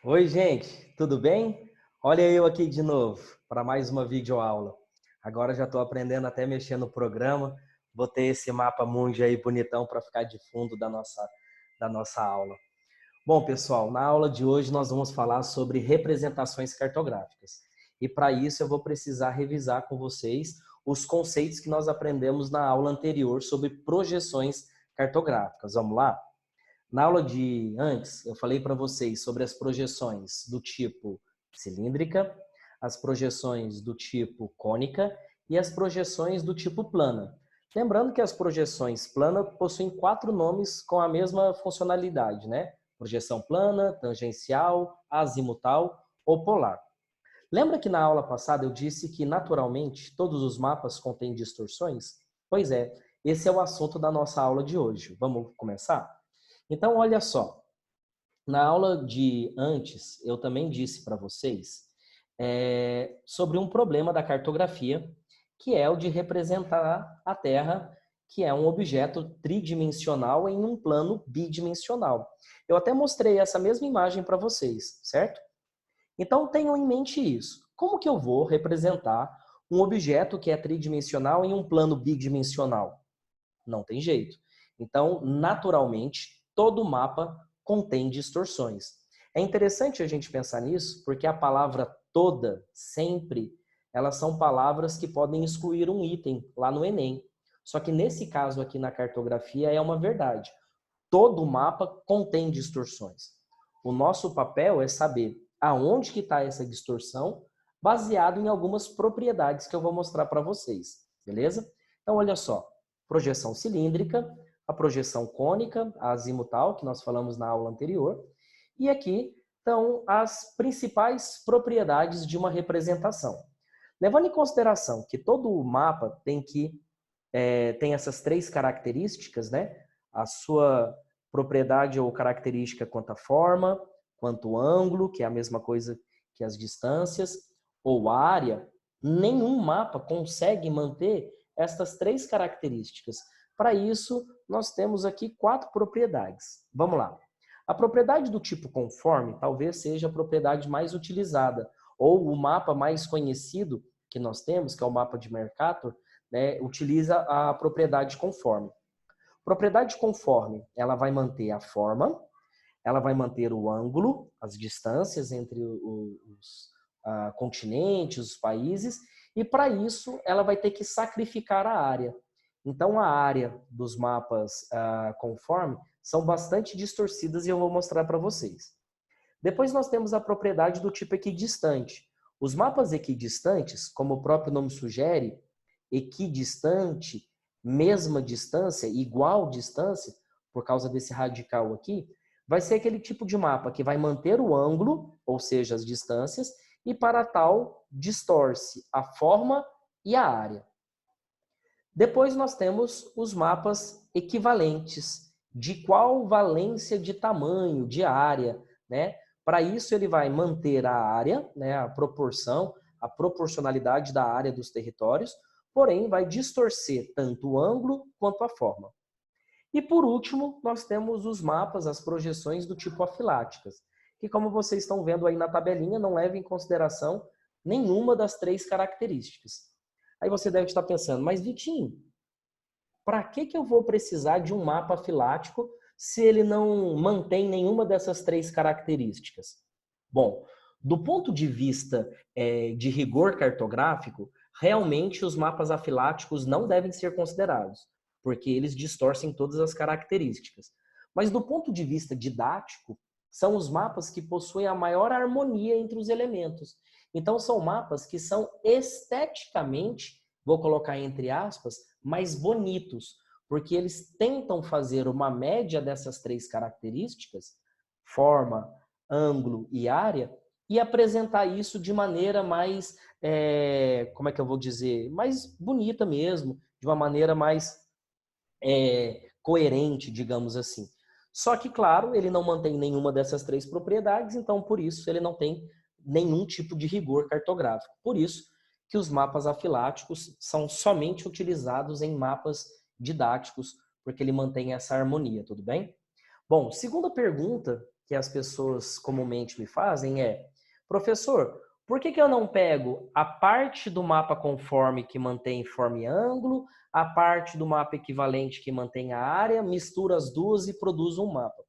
Oi, gente, tudo bem? Olha eu aqui de novo para mais uma videoaula. Agora já estou aprendendo até mexer no programa. Botei esse mapa mundi aí bonitão para ficar de fundo da nossa aula. Bom, pessoal, na aula de hoje nós vamos falar sobre representações cartográficas. E para isso eu vou precisar revisar com vocês os conceitos que nós aprendemos na aula anterior sobre projeções cartográficas. Vamos lá? Na aula de antes, eu falei para vocês sobre as projeções do tipo cilíndrica, as projeções do tipo cônica e as projeções do tipo plana. Lembrando que as projeções plana possuem 4 nomes com a mesma funcionalidade, né? Projeção plana, tangencial, azimutal ou polar. Lembra que na aula passada eu disse que, naturalmente, todos os mapas contêm distorções? Pois é, esse é o assunto da nossa aula de hoje. Vamos começar? Então, olha só, na aula de antes, eu também disse para vocês sobre um problema da cartografia, que é o de representar a Terra, que é um objeto tridimensional em um plano bidimensional. Eu até mostrei essa mesma imagem para vocês, certo? Então, tenham em mente isso. Como que eu vou representar um objeto que é tridimensional em um plano bidimensional? Não tem jeito. Então, naturalmente, todo mapa contém distorções. É interessante a gente pensar nisso, porque a palavra toda, sempre, elas são palavras que podem excluir um item lá no Enem. Só que nesse caso aqui na cartografia é uma verdade. Todo mapa contém distorções. O nosso papel é saber aonde que está essa distorção, baseado em algumas propriedades que eu vou mostrar para vocês, beleza? Então, olha só, projeção cilíndrica, a projeção cônica, a azimutal, que nós falamos na aula anterior, e aqui estão as principais propriedades de uma representação. Levando em consideração que todo mapa tem essas 3 características, né? A sua propriedade ou característica quanto à forma, quanto ao ângulo, que é a mesma coisa que as distâncias, ou área, nenhum mapa consegue manter estas 3 características. Para isso, nós temos aqui 4 propriedades. Vamos lá. A propriedade do tipo conforme talvez seja a propriedade mais utilizada, ou o mapa mais conhecido que nós temos, que é o mapa de Mercator, né, utiliza a propriedade conforme. Propriedade conforme, ela vai manter a forma, ela vai manter o ângulo, as distâncias entre os continentes, os países, e para isso ela vai ter que sacrificar a área. Então a área dos mapas conforme são bastante distorcidas e eu vou mostrar para vocês. Depois nós temos a propriedade do tipo equidistante. Os mapas equidistantes, como o próprio nome sugere, equidistante, mesma distância, igual distância, por causa desse radical aqui, vai ser aquele tipo de mapa que vai manter o ângulo, ou seja, as distâncias, e para tal distorce a forma e a área. Depois nós temos os mapas equivalentes, de qual valência de tamanho, de área, né? Para isso ele vai manter a área, né, a proporção, a proporcionalidade da área dos territórios, porém vai distorcer tanto o ângulo quanto a forma. E por último, nós temos os mapas, as projeções do tipo afiláticas, que como vocês estão vendo aí na tabelinha, não leva em consideração nenhuma das 3 características. Aí você deve estar pensando, mas Vitinho, para que eu vou precisar de um mapa afilático se ele não mantém nenhuma dessas 3 características? Bom, do ponto de vista de rigor cartográfico, realmente os mapas afiláticos não devem ser considerados, porque eles distorcem todas as características. Mas do ponto de vista didático, são os mapas que possuem a maior harmonia entre os elementos. Então são mapas que são esteticamente, vou colocar entre aspas, mais bonitos, porque eles tentam fazer uma média dessas 3 características, forma, ângulo e área, e apresentar isso de maneira mais, como é que eu vou dizer, mais bonita mesmo, de uma maneira mais coerente, digamos assim. Só que, claro, ele não mantém nenhuma dessas 3 propriedades, então, por isso, ele não tem nenhum tipo de rigor cartográfico. Por isso que os mapas afiláticos são somente utilizados em mapas didáticos, porque ele mantém essa harmonia, tudo bem? Bom, segunda pergunta que as pessoas comumente me fazem é: professor, por que eu não pego a parte do mapa conforme que mantém forma e ângulo, a parte do mapa equivalente que mantém a área, mistura as duas e produz um mapa?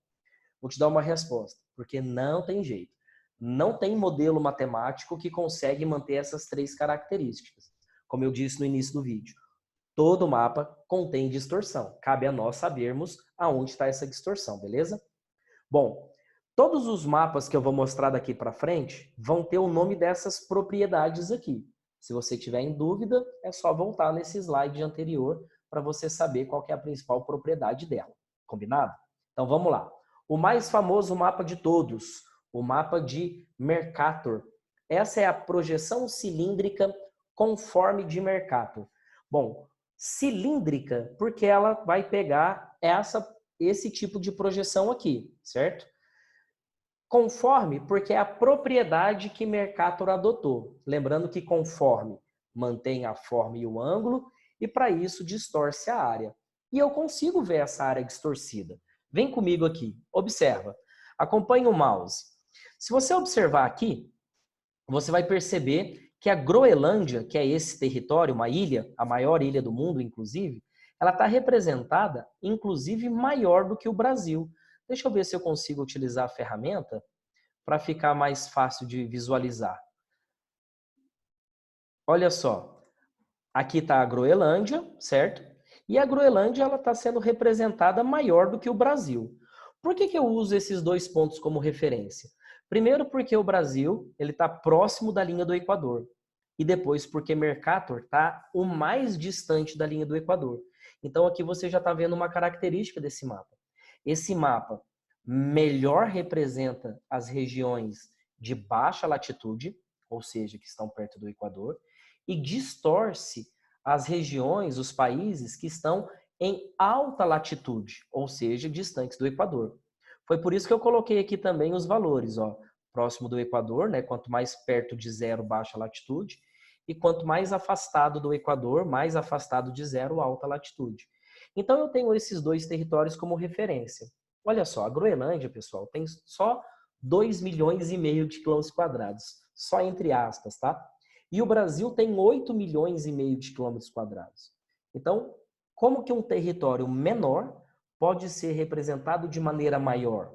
Vou te dar uma resposta, porque não tem jeito. Não tem modelo matemático que consegue manter essas três características. Como eu disse no início do vídeo, todo mapa contém distorção. Cabe a nós sabermos aonde está essa distorção, beleza? Bom, todos os mapas que eu vou mostrar daqui para frente vão ter o nome dessas propriedades aqui. Se você tiver em dúvida, é só voltar nesse slide anterior para você saber qual que é a principal propriedade dela. Combinado? Então vamos lá. O mais famoso mapa de todos, o mapa de Mercator. Essa é a projeção cilíndrica conforme de Mercator. Bom, cilíndrica porque ela vai pegar esse tipo de projeção aqui, certo? Conforme, porque é a propriedade que Mercator adotou. Lembrando que conforme mantém a forma e o ângulo, e para isso distorce a área. E eu consigo ver essa área distorcida. Vem comigo aqui, observa. Acompanhe o mouse. Se você observar aqui, você vai perceber que a Groenlândia, que é esse território, uma ilha, a maior ilha do mundo, inclusive, ela está representada, inclusive, maior do que o Brasil. Deixa eu ver se eu consigo utilizar a ferramenta para ficar mais fácil de visualizar. Olha só, aqui está a Groenlândia, certo? E a Groenlândia está sendo representada maior do que o Brasil. Por que eu uso esses dois pontos como referência? Primeiro porque o Brasil está próximo da linha do Equador. E depois porque Mercator está o mais distante da linha do Equador. Então aqui você já está vendo uma característica desse mapa. Esse mapa melhor representa as regiões de baixa latitude, ou seja, que estão perto do Equador, e distorce as regiões, os países que estão em alta latitude, ou seja, distantes do Equador. Foi por isso que eu coloquei aqui também os valores, ó, próximo do Equador, né, quanto mais perto de zero, baixa latitude, e quanto mais afastado do Equador, mais afastado de zero, alta latitude. Então eu tenho esses dois territórios como referência. Olha só, a Groenlândia, pessoal, tem só 2,5 milhões de quilômetros quadrados, só entre aspas, tá? E o Brasil tem 8,5 milhões de quilômetros quadrados. Então, como que um território menor pode ser representado de maneira maior?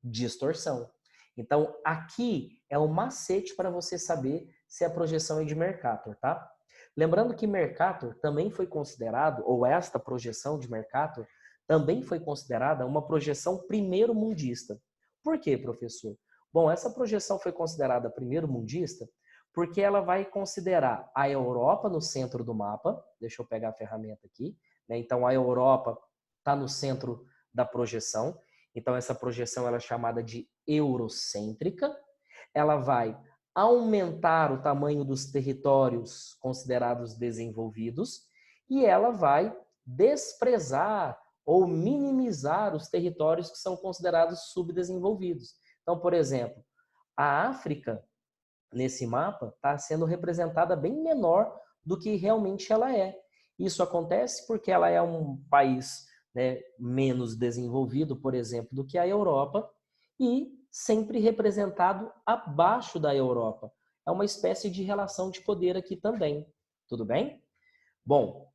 Distorção. Então, aqui é um macete para você saber se a projeção é de Mercator, tá? Lembrando que Mercator também foi considerado, ou esta projeção de Mercator, também foi considerada uma projeção primeiro-mundista. Por quê, professor? Bom, essa projeção foi considerada primeiro-mundista porque ela vai considerar a Europa no centro do mapa. Deixa eu pegar a ferramenta aqui. Né? Então, a Europa está no centro da projeção. Então, essa projeção ela é chamada de eurocêntrica. Ela vai aumentar o tamanho dos territórios considerados desenvolvidos e ela vai desprezar ou minimizar os territórios que são considerados subdesenvolvidos. Então, por exemplo, a África, nesse mapa, está sendo representada bem menor do que realmente ela é. Isso acontece porque ela é um país, né, menos desenvolvido, por exemplo, do que a Europa e sempre representado abaixo da Europa. É uma espécie de relação de poder aqui também. Tudo bem? Bom,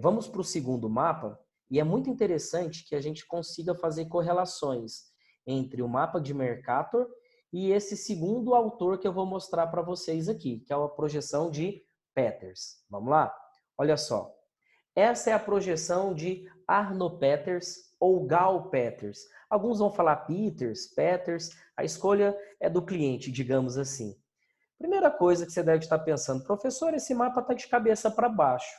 vamos para o segundo mapa e é muito interessante que a gente consiga fazer correlações entre o mapa de Mercator e esse segundo autor que eu vou mostrar para vocês aqui, que é a projeção de Peters. Vamos lá? Olha só. Essa é a projeção de Arno Peters ou Gal Peters. Alguns vão falar Peters, Peters. A escolha é do cliente, digamos assim. Primeira coisa que você deve estar pensando, professor, esse mapa está de cabeça para baixo.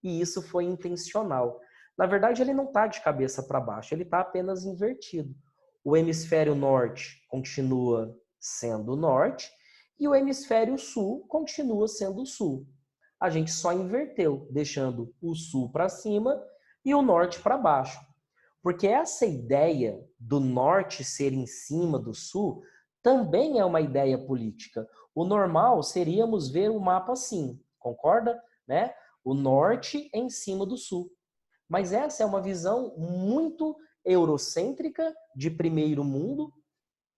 E isso foi intencional. Na verdade, ele não está de cabeça para baixo, ele está apenas invertido. O hemisfério norte continua sendo o norte e o hemisfério sul continua sendo o sul. A gente só inverteu, deixando o sul para cima e o norte para baixo. Porque essa ideia do norte ser em cima do sul também é uma ideia política. O normal seríamos ver o mapa assim, concorda? Né? O norte em cima do sul. Mas essa é uma visão muito eurocêntrica, de primeiro mundo,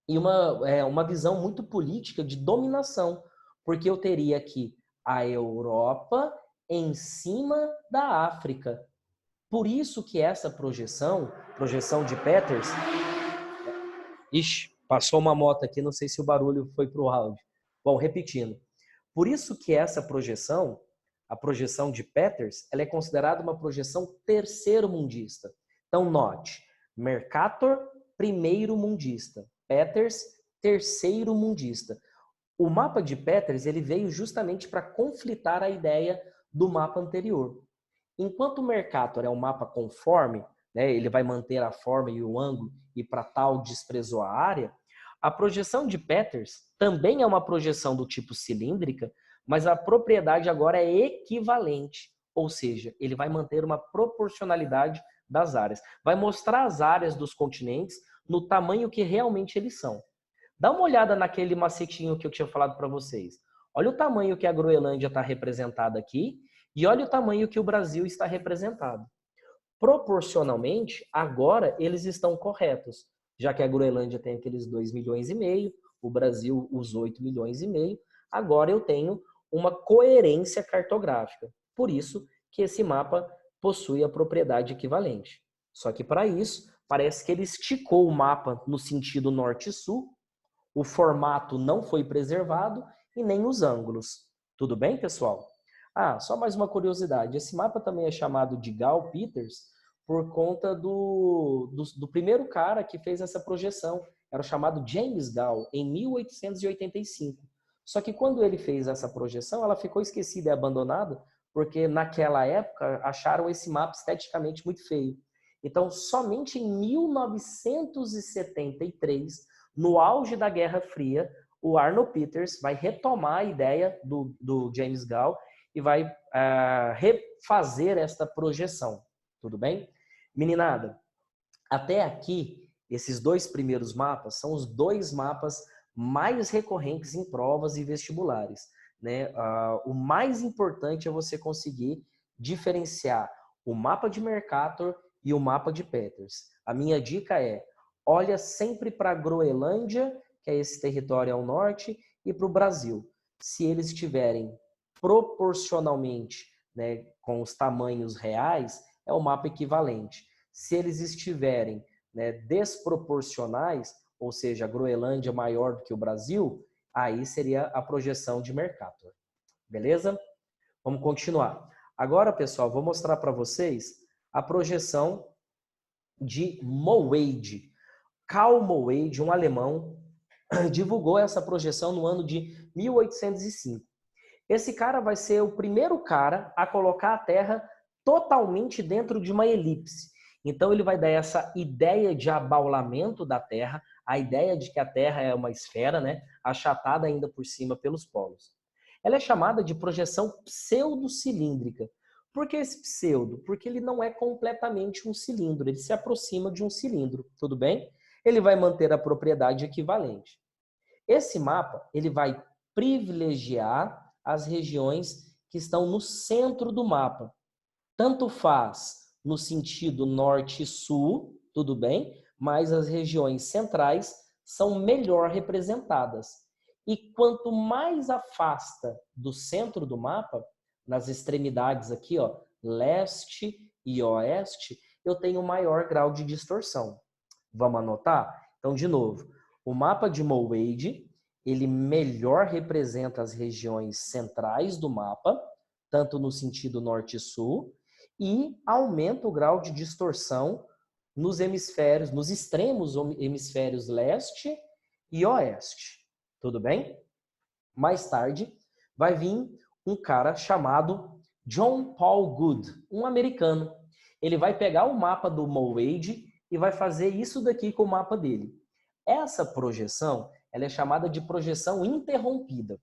e uma visão muito política de dominação, porque eu teria aqui a Europa em cima da África. Por isso que essa projeção de Peters... Ixi, passou uma moto aqui, não sei se o barulho foi para o áudio. Bom, repetindo. Por isso que essa projeção, a projeção de Peters, ela é considerada uma projeção terceiro-mundista. Então, note, Mercator, primeiro-mundista. Peters, terceiro-mundista. O mapa de Peters ele veio justamente para conflitar a ideia do mapa anterior. Enquanto o Mercator é um mapa conforme, né, ele vai manter a forma e o ângulo e para tal desprezou a área, a projeção de Peters também é uma projeção do tipo cilíndrica, mas a propriedade agora é equivalente, ou seja, ele vai manter uma proporcionalidade das áreas. Vai mostrar as áreas dos continentes no tamanho que realmente eles são. Dá uma olhada naquele macetinho que eu tinha falado para vocês. Olha o tamanho que a Groenlândia está representada aqui e olha o tamanho que o Brasil está representado. Proporcionalmente, agora eles estão corretos, já que a Groenlândia tem aqueles 2,5 milhões, o Brasil os 8,5 milhões, agora eu tenho uma coerência cartográfica. Por isso que esse mapa possui a propriedade equivalente. Só que para isso, parece que ele esticou o mapa no sentido norte-sul, o formato não foi preservado e nem os ângulos. Tudo bem, pessoal? Ah, só mais uma curiosidade. Esse mapa também é chamado de Gall-Peters por conta do primeiro cara que fez essa projeção. Era o chamado James Gall, em 1885. Só que quando ele fez essa projeção, ela ficou esquecida e abandonada, porque naquela época acharam esse mapa esteticamente muito feio. Então, somente em 1973, no auge da Guerra Fria, o Arnold Peters vai retomar a ideia do James Gall e vai refazer esta projeção. Tudo bem? Meninada, até aqui, esses dois primeiros mapas são os dois mapas mais recorrentes em provas e vestibulares, né? O mais importante é você conseguir diferenciar o mapa de Mercator e o mapa de Peters. A minha dica é, olha sempre para a Groenlândia, que é esse território ao norte, e para o Brasil. Se eles estiverem proporcionalmente, né, com os tamanhos reais, é o mapa equivalente. Se eles estiverem, né, desproporcionais, ou seja, a Groenlândia maior do que o Brasil, aí seria a projeção de Mercator. Beleza? Vamos continuar. Agora, pessoal, vou mostrar para vocês a projeção de Moawade. Karl Moawade, um alemão, divulgou essa projeção no ano de 1805. Esse cara vai ser o primeiro cara a colocar a Terra totalmente dentro de uma elipse. Então ele vai dar essa ideia de abaulamento da Terra, a ideia de que a Terra é uma esfera, né, achatada ainda por cima pelos polos. Ela é chamada de projeção pseudo-cilíndrica. Por que esse pseudo? Porque ele não é completamente um cilindro, ele se aproxima de um cilindro, tudo bem? Ele vai manter a propriedade equivalente. Esse mapa ele vai privilegiar as regiões que estão no centro do mapa. Tanto faz no sentido norte e sul, tudo bem? Mas as regiões centrais são melhor representadas. E quanto mais afasta do centro do mapa, nas extremidades aqui, ó, leste e oeste, eu tenho maior grau de distorção. Vamos anotar? Então, de novo, o mapa de Moawade, ele melhor representa as regiões centrais do mapa, tanto no sentido norte e sul, e aumenta o grau de distorção nos hemisférios, nos extremos hemisférios leste e oeste. Tudo bem? Mais tarde, vai vir um cara chamado John Paul Good, um americano. Ele vai pegar o mapa do Moawade e vai fazer isso daqui com o mapa dele. Essa projeção, ela é chamada de projeção interrompida.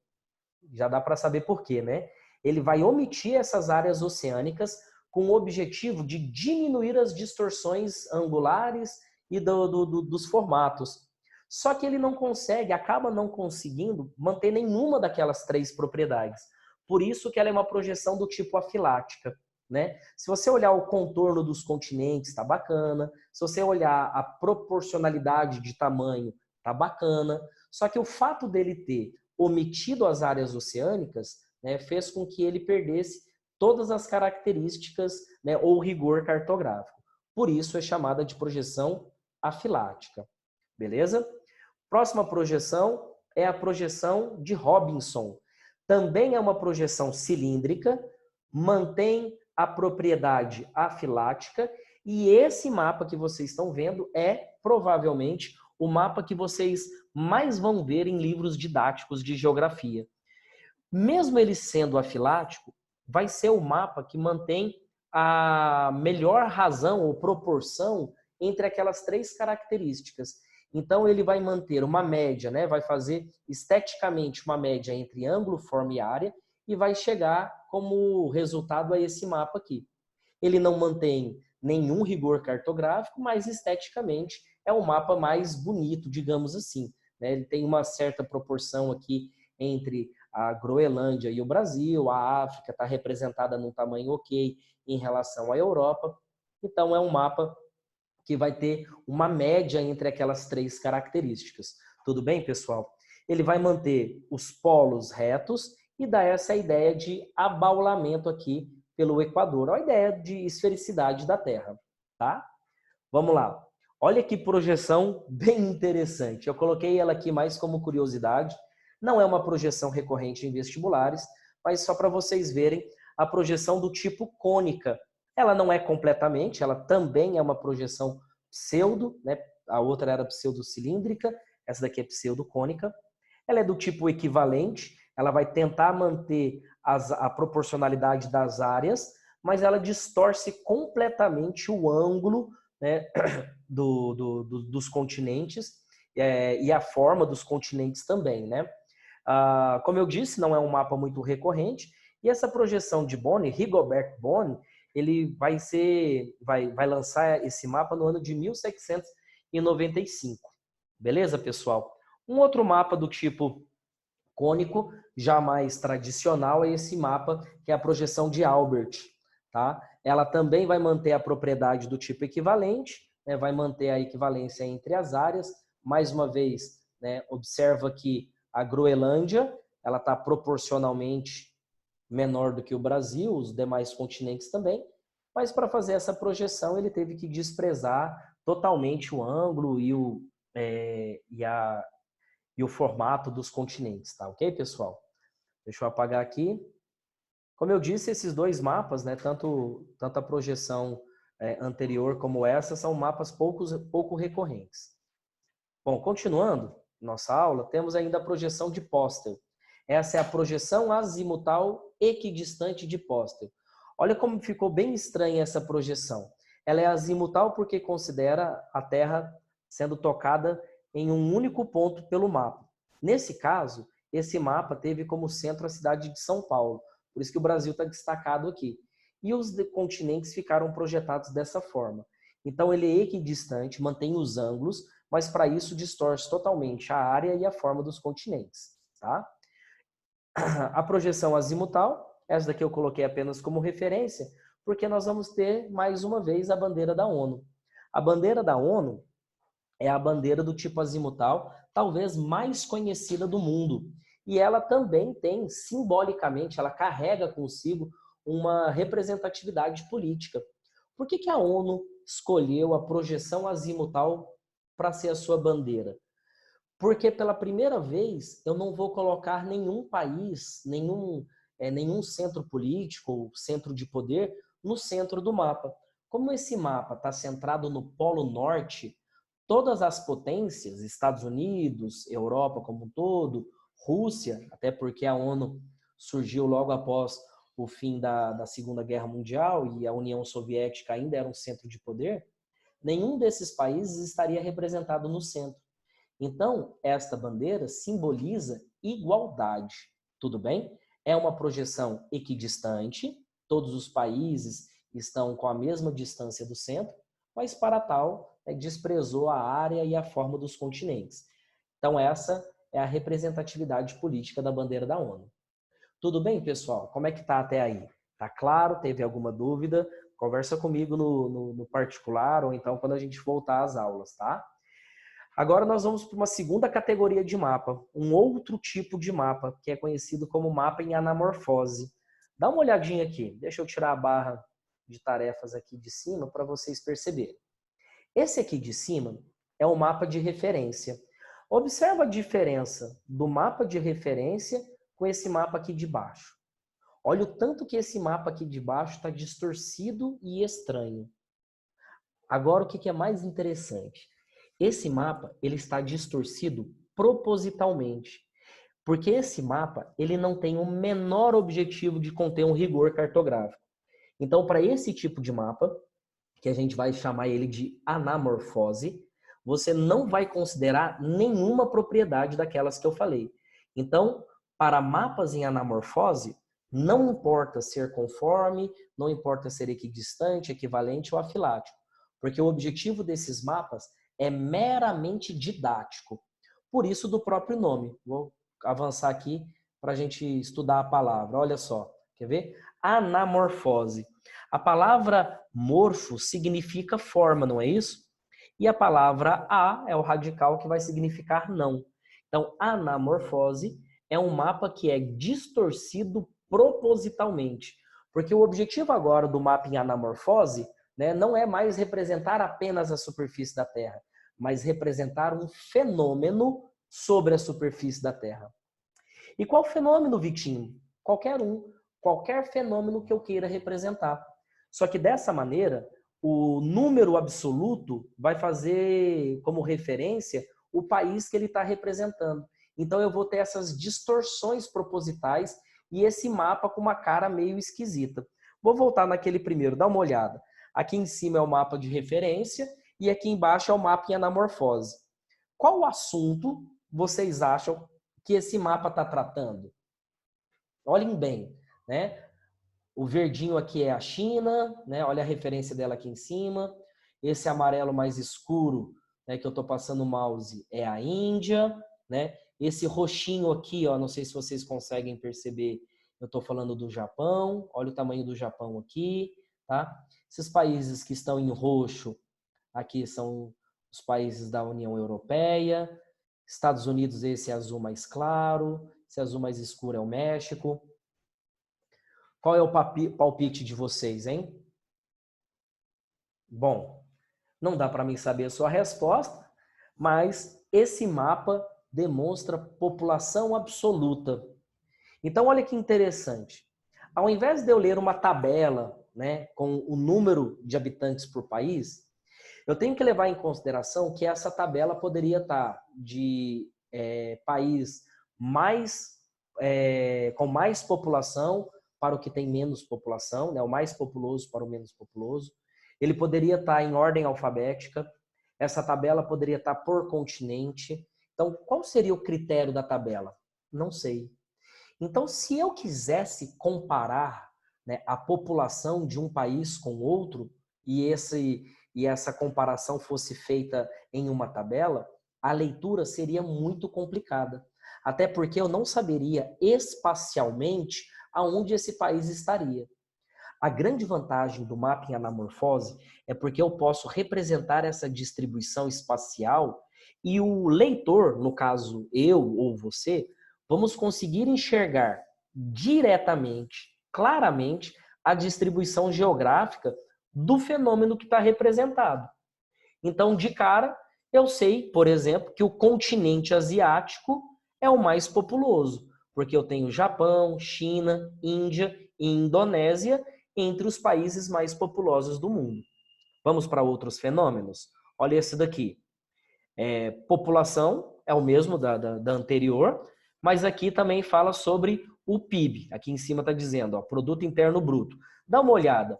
Já dá para saber por quê, né? Ele vai omitir essas áreas oceânicas com o objetivo de diminuir as distorções angulares e dos formatos. Só que ele não consegue, acaba não conseguindo manter nenhuma daquelas três propriedades. Por isso que ela é uma projeção do tipo afilática. né? Se você olhar o contorno dos continentes, tá bacana. Se você olhar a proporcionalidade de tamanho, tá bacana. Só que o fato dele ter omitido as áreas oceânicas, né, fez com que ele perdesse todas as características, né, ou rigor cartográfico. Por isso é chamada de projeção afilática. Beleza? Próxima projeção é a projeção de Robinson. Também é uma projeção cilíndrica, mantém a propriedade afilática, e esse mapa que vocês estão vendo é provavelmente o mapa que vocês mais vão ver em livros didáticos de geografia. Mesmo ele sendo afilático, vai ser o mapa que mantém a melhor razão ou proporção entre aquelas três características. Então, ele vai manter uma média, né? Vai fazer esteticamente uma média entre ângulo, forma e área, e vai chegar como resultado a esse mapa aqui. Ele não mantém nenhum rigor cartográfico, mas esteticamente é o mapa mais bonito, digamos assim, né? Ele tem uma certa proporção aqui entre a Groenlândia e o Brasil, a África está representada num tamanho ok em relação à Europa. Então, é um mapa que vai ter uma média entre aquelas três características. Tudo bem, pessoal? Ele vai manter os polos retos e dá essa ideia de abaulamento aqui pelo Equador, a ideia de esfericidade da Terra, tá? Vamos lá. Olha que projeção bem interessante. Eu coloquei ela aqui mais como curiosidade. Não é uma projeção recorrente em vestibulares, mas só para vocês verem a projeção do tipo cônica. Ela não é completamente, ela também é uma projeção pseudo, né? A outra era pseudo-cilíndrica, essa daqui é pseudo-cônica. Ela é do tipo equivalente, ela vai tentar manter a proporcionalidade das áreas, mas ela distorce completamente o ângulo, né, dos continentes e a forma dos continentes também, né? Como eu disse, não é um mapa muito recorrente, e essa projeção de Bonney, Rigobert Bonney, ele vai lançar esse mapa no ano de 1795. Beleza, pessoal? Um outro mapa do tipo cônico, já mais tradicional, é esse mapa, que é a projeção de Albert, tá? Ela também vai manter a propriedade do tipo equivalente, né? Vai manter a equivalência entre as áreas. Mais uma vez, né, observa que a Groenlândia, ela está proporcionalmente menor do que o Brasil, os demais continentes também, mas para fazer essa projeção ele teve que desprezar totalmente o ângulo e o formato dos continentes, tá ok, pessoal? Deixa eu apagar aqui. Como eu disse, esses dois mapas, né, tanto a projeção anterior como essa, são mapas pouco recorrentes. Bom, continuando nossa aula, temos ainda a projeção de Postel. Essa é a projeção azimutal equidistante de Postel. Olha como ficou bem estranha essa projeção. Ela é azimutal porque considera a Terra sendo tocada em um único ponto pelo mapa. Nesse caso, esse mapa teve como centro a cidade de São Paulo. Por isso que o Brasil está destacado aqui. E os continentes ficaram projetados dessa forma. Então, ele é equidistante, mantém os ângulos, mas para isso distorce totalmente a área e a forma dos continentes, tá? A projeção azimutal, essa daqui eu coloquei apenas como referência, porque nós vamos ter mais uma vez a bandeira da ONU. A bandeira da ONU é a bandeira do tipo azimutal, talvez mais conhecida do mundo. E ela também tem, simbolicamente, ela carrega consigo uma representatividade política. Por que a ONU escolheu a projeção azimutal para ser a sua bandeira? Porque pela primeira vez eu não vou colocar nenhum país, nenhum centro político ou centro de poder no centro do mapa. Como esse mapa está centrado no Polo Norte, todas as potências, Estados Unidos, Europa como um todo, Rússia, até porque a ONU surgiu logo após o fim da Segunda Guerra Mundial e a União Soviética ainda era um centro de poder, nenhum desses países estaria representado no centro. Então, esta bandeira simboliza igualdade, tudo bem? É uma projeção equidistante, todos os países estão com a mesma distância do centro, mas para tal, desprezou a área e a forma dos continentes. Então, essa é a representatividade política da bandeira da ONU. Tudo bem, pessoal? Como é que está até aí? Tá claro? Teve alguma dúvida? Conversa comigo no particular ou então quando a gente voltar às aulas, tá? Agora nós vamos para uma segunda categoria de mapa, um outro tipo de mapa, que é conhecido como mapa em anamorfose. Dá uma olhadinha aqui, deixa eu tirar a barra de tarefas aqui de cima para vocês perceberem. Esse aqui de cima é o mapa de referência. Observa a diferença do mapa de referência com esse mapa aqui de baixo. Olha o tanto que esse mapa aqui de baixo está distorcido e estranho. Agora, o que é mais interessante? Esse mapa ele está distorcido propositalmente, porque esse mapa ele não tem o menor objetivo de conter um rigor cartográfico. Então, para esse tipo de mapa, que a gente vai chamar ele de anamorfose, você não vai considerar nenhuma propriedade daquelas que eu falei. Então, para mapas em anamorfose, não importa ser conforme, não importa ser equidistante, equivalente ou afilático, porque o objetivo desses mapas é meramente didático. Por isso do próprio nome. Vou avançar aqui para a gente estudar a palavra. Olha só, quer ver? Anamorfose. A palavra morfo significa forma, não é isso? E a palavra a é o radical que vai significar não. Então, anamorfose é um mapa que é distorcido propositalmente. Porque o objetivo agora do mapa em anamorfose, né, não é mais representar apenas a superfície da Terra, mas representar um fenômeno sobre a superfície da Terra. E qual fenômeno, Vitinho? Qualquer um. Qualquer fenômeno que eu queira representar. Só que dessa maneira, o número absoluto vai fazer como referência o país que ele está representando. Então eu vou ter essas distorções propositais e esse mapa com uma cara meio esquisita. Vou voltar naquele primeiro, dá uma olhada. Aqui em cima é o mapa de referência e aqui embaixo é o mapa em anamorfose. Qual assunto vocês acham que esse mapa está tratando? Olhem bem, né? O verdinho aqui é a China, né? Olha a referência dela aqui em cima. Esse amarelo mais escuro, né, que eu estou passando o mouse, é a Índia, né? Esse roxinho aqui, ó, não sei se vocês conseguem perceber, eu estou falando do Japão. Olha o tamanho do Japão aqui, tá? Esses países que estão em roxo aqui são os países da União Europeia. Estados Unidos, esse azul mais claro. Esse azul mais escuro é o México. Qual é o palpite de vocês, hein? Bom, não dá para mim saber a sua resposta, mas esse mapa demonstra população absoluta. Então, olha que interessante. Ao invés de eu ler uma tabela, né, com o número de habitantes por país, eu tenho que levar em consideração que essa tabela poderia estar de país com mais população para o que tem menos população, né? O mais populoso para o menos populoso. Ele poderia estar em ordem alfabética. Essa tabela poderia estar por continente. Então, qual seria o critério da tabela? Não sei. Então, se eu quisesse comparar, né, a população de um país com outro, e essa comparação fosse feita em uma tabela, a leitura seria muito complicada. Até porque eu não saberia espacialmente aonde esse país estaria. A grande vantagem do mapa em anamorfose é porque eu posso representar essa distribuição espacial e o leitor, no caso eu ou você, vamos conseguir enxergar diretamente, claramente, a distribuição geográfica do fenômeno que está representado. Então, de cara, eu sei, por exemplo, que o continente asiático é o mais populoso, porque eu tenho Japão, China, Índia e Indonésia entre os países mais populosos do mundo. Vamos para outros fenômenos? Olha esse daqui. População é o mesmo da anterior, mas aqui também fala sobre o PIB. Aqui em cima está dizendo, ó, Produto Interno Bruto. Dá uma olhada.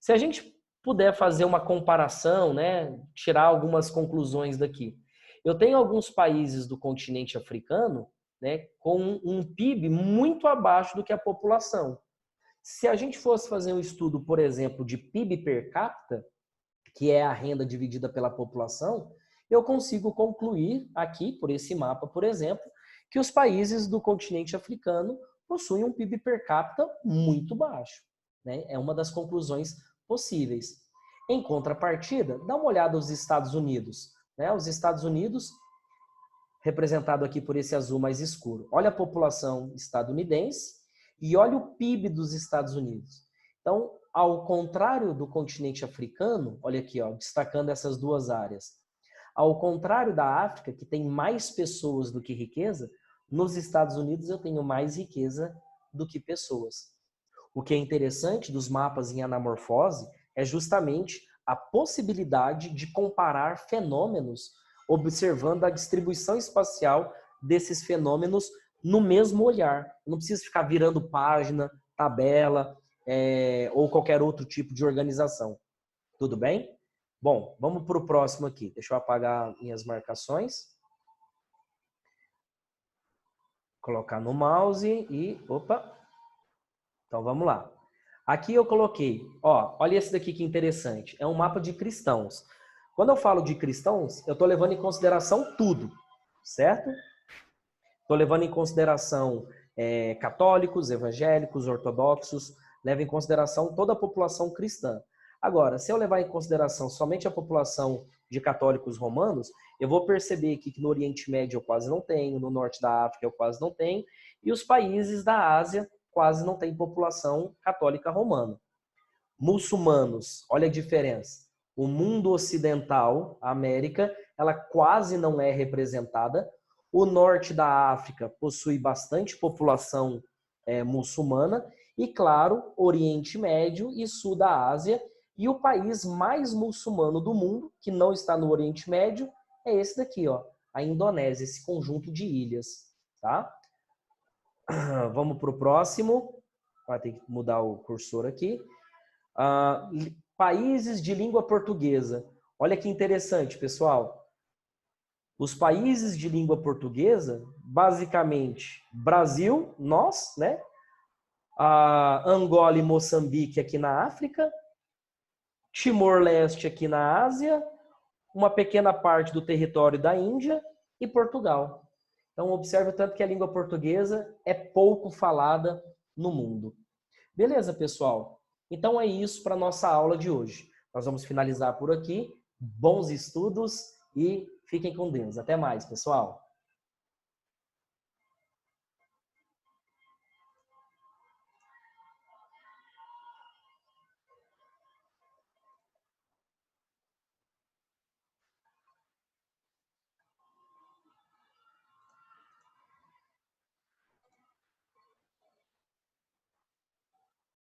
Se a gente puder fazer uma comparação, né, tirar algumas conclusões daqui. Eu tenho alguns países do continente africano, né, com um PIB muito abaixo do que a população. Se a gente fosse fazer um estudo, por exemplo, de PIB per capita, que é a renda dividida pela população, eu consigo concluir aqui, por esse mapa, por exemplo, que os países do continente africano possuem um PIB per capita muito baixo. né? É uma das conclusões possíveis. Em contrapartida, dá uma olhada nos Estados Unidos, né? Os Estados Unidos, representado aqui por esse azul mais escuro. Olha a população estadunidense e olha o PIB dos Estados Unidos. Então, ao contrário do continente africano, olha aqui, ó, destacando essas duas áreas. Ao contrário da África, que tem mais pessoas do que riqueza, nos Estados Unidos eu tenho mais riqueza do que pessoas. O que é interessante dos mapas em anamorfose é justamente a possibilidade de comparar fenômenos observando a distribuição espacial desses fenômenos no mesmo olhar. Não precisa ficar virando página, tabela ou qualquer outro tipo de organização. Tudo bem? Bom, vamos para o próximo aqui. Deixa eu apagar minhas marcações. Colocar no mouse e... Opa! Então, vamos lá. Aqui eu coloquei, ó, olha esse daqui que interessante. É um mapa de cristãos. Quando eu falo de cristãos, eu estou levando em consideração tudo, certo? Estou levando em consideração católicos, evangélicos, ortodoxos, levo em consideração toda a população cristã. Agora, se eu levar em consideração somente a população de católicos romanos, eu vou perceber que no Oriente Médio eu quase não tenho, no Norte da África eu quase não tenho, e os países da Ásia quase não têm população católica romana. Muçulmanos, olha a diferença. O mundo ocidental, a América, ela quase não é representada. O norte da África possui bastante população muçulmana. E, claro, Oriente Médio e Sul da Ásia. E o país mais muçulmano do mundo, que não está no Oriente Médio, é esse daqui, ó, a Indonésia, esse conjunto de ilhas. Tá? Vamos para o próximo. Vai ter que mudar o cursor aqui. Países de língua portuguesa. Olha que interessante, pessoal. Os países de língua portuguesa, basicamente, Brasil, nós, né? Angola e Moçambique aqui na África, Timor-Leste aqui na Ásia, uma pequena parte do território da Índia e Portugal. Então, observe o tanto que a língua portuguesa é pouco falada no mundo. Beleza, pessoal? Então é isso para a nossa aula de hoje. Nós vamos finalizar por aqui. Bons estudos e fiquem com Deus. Até mais, pessoal.